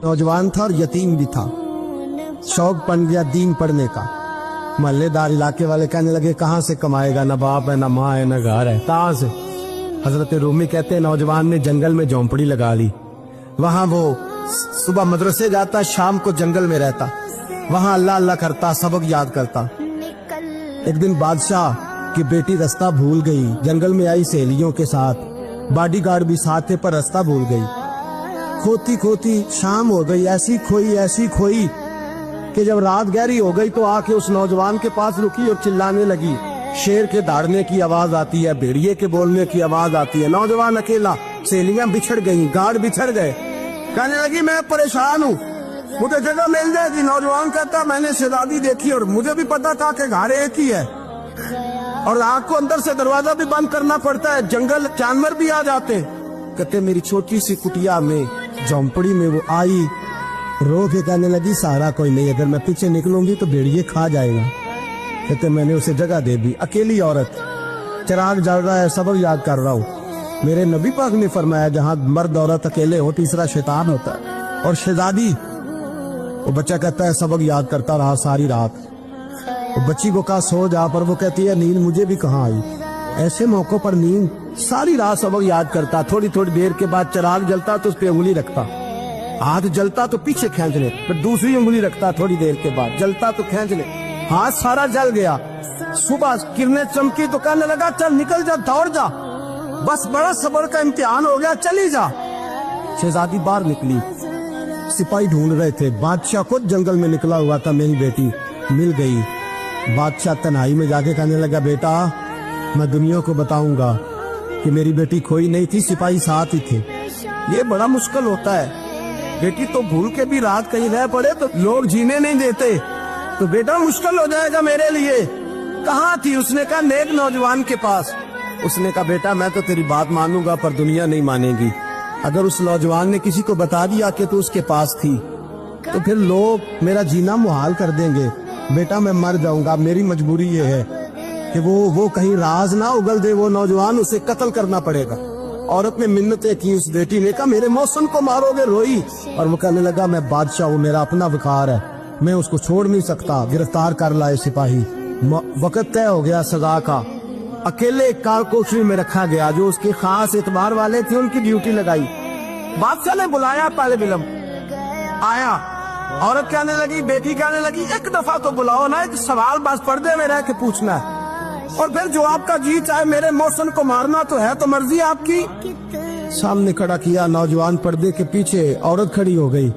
नौजवान था और यतीम भी था। शौक बन गया दीन पढ़ने का। मोहल्लेदार इलाके वाले कहने लगे कहाँ से कमाएगा, न बाप है न माँ है न घर है, कहाँ से। हजरत रूमी कहते हैं नौजवान ने जंगल में झोंपड़ी लगा ली। वहां वो सुबह मदरसे जाता, शाम को जंगल में रहता, वहां अल्लाह अल्लाह करता, सबक याद करता। एक दिन बादशाह की बेटी रास्ता भूल गई, जंगल में आई सहेलियों के साथ, बॉडीगार्ड भी साथ थे पर रास्ता भूल गई। खोती खोती शाम हो गई, ऐसी खोई कि जब रात गहरी हो गई तो आके उस नौजवान के पास रुकी और चिल्लाने लगी। शेर के दहाड़ने की आवाज आती है, भेड़िए के बोलने की आवाज आती है। नौजवान अकेला, सहेलियां बिछड़ गई, गार्ड बिछड़ गए। कहने लगी मैं परेशान हूँ, मुझे जगह मिल जाएगी। नौजवान कहता मैंने शहजादी देखी और मुझे भी पता था कि घर एक ही है और आग को अंदर से दरवाजा भी बंद करना पड़ता है, जंगल जानवर भी आ जाते। कहते मेरी छोटी सी कुटिया में झोंपड़ी में वो आई, रो के कहने लगी सहारा कोई नहीं, अगर मैं पीछे निकलूंगी तो भेड़िए खा जाएगा। कहते मैंने उसे जगह दे दी। अकेली औरत, चिराग जल रहा है, सबक याद कर रहा हूँ। मेरे नबी पाक ने फरमाया जहाँ मर्द औरत अकेले हो तीसरा शैतान होता है। और शहजादी, वो बच्चा कहता है सबक याद करता रहा सारी रात। वो बच्ची को कहा सो जा, पर वो कहती है नींद मुझे भी कहाँ आई। ऐसे मौकों पर नींद, सारी रात सबक याद करता। थोड़ी थोड़ी देर के बाद चिराग जलता तो उस पर उंगली रखता, हाथ जलता तो पीछे खींच ले, फिर दूसरी उंगली रखता, थोड़ी देर के बाद जलता तो खींच ले, हाथ सारा जल गया। सुबह किरणें चमकी तो कहने लगा चल निकल जा, दौड़ जा, बस बड़ा सब्र का इम्तिहान हो गया, चली जा। शहजादी बाहर निकली, सिपाही ढूंढ रहे थे। बादशाह खुद जंगल में निकला हुआ था, मेरी बेटी मिल गई। बादशाह तन्हाई में जाके कहने लगा बेटा मैं दुनिया को बताऊंगा कि मेरी बेटी खोई नहीं थी, सिपाही साथ ही थे। ये बड़ा मुश्किल होता है, बेटी तो भूल के भी रात कहीं रह पड़े तो लोग जीने नहीं देते, तो बेटा मुश्किल हो जाएगा मेरे लिए। कहाँ थी? उसने कहा नेक नौजवान के पास। उसने कहा बेटा मैं तो तेरी बात मानूंगा पर दुनिया नहीं मानेगी। अगर उस नौजवान ने किसी को बता दिया कि तू उसके पास थी तो फिर लोग मेरा जीना मुहाल कर देंगे। बेटा मैं मर जाऊंगा, मेरी मजबूरी ये है कि वो कहीं राज ना उगल दे वो नौजवान, उसे कत्ल करना पड़ेगा। औरत ने मिन्नतें की, उस बेटी ने कहा मेरे मौसम को मारोगे, रोई। और वो कहने लगा मैं बादशाह हूँ, मेरा अपना वकार है, मैं उसको छोड़ नहीं सकता। गिरफ्तार कर लाए सिपाही। वक्त तय हो गया सजा का। अकेले एक कारकोठरी में रखा गया, जो उसके खास एतबार वाले थे उनकी ड्यूटी लगाई। बादशाह ने बुलाया, पहले बिलम आया। औरत कहने लगी, बेटी कहने लगी एक दफा तो बुलाओ ना, एक सवाल बस पर्दे में रह के पूछना है और फिर जो आपका जी चाहे, मेरे मौसम को मारना तो है तो मर्जी आपकी। सामने खड़ा किया, नौजवान पर्दे के पीछे, औरत खड़ी हो गई।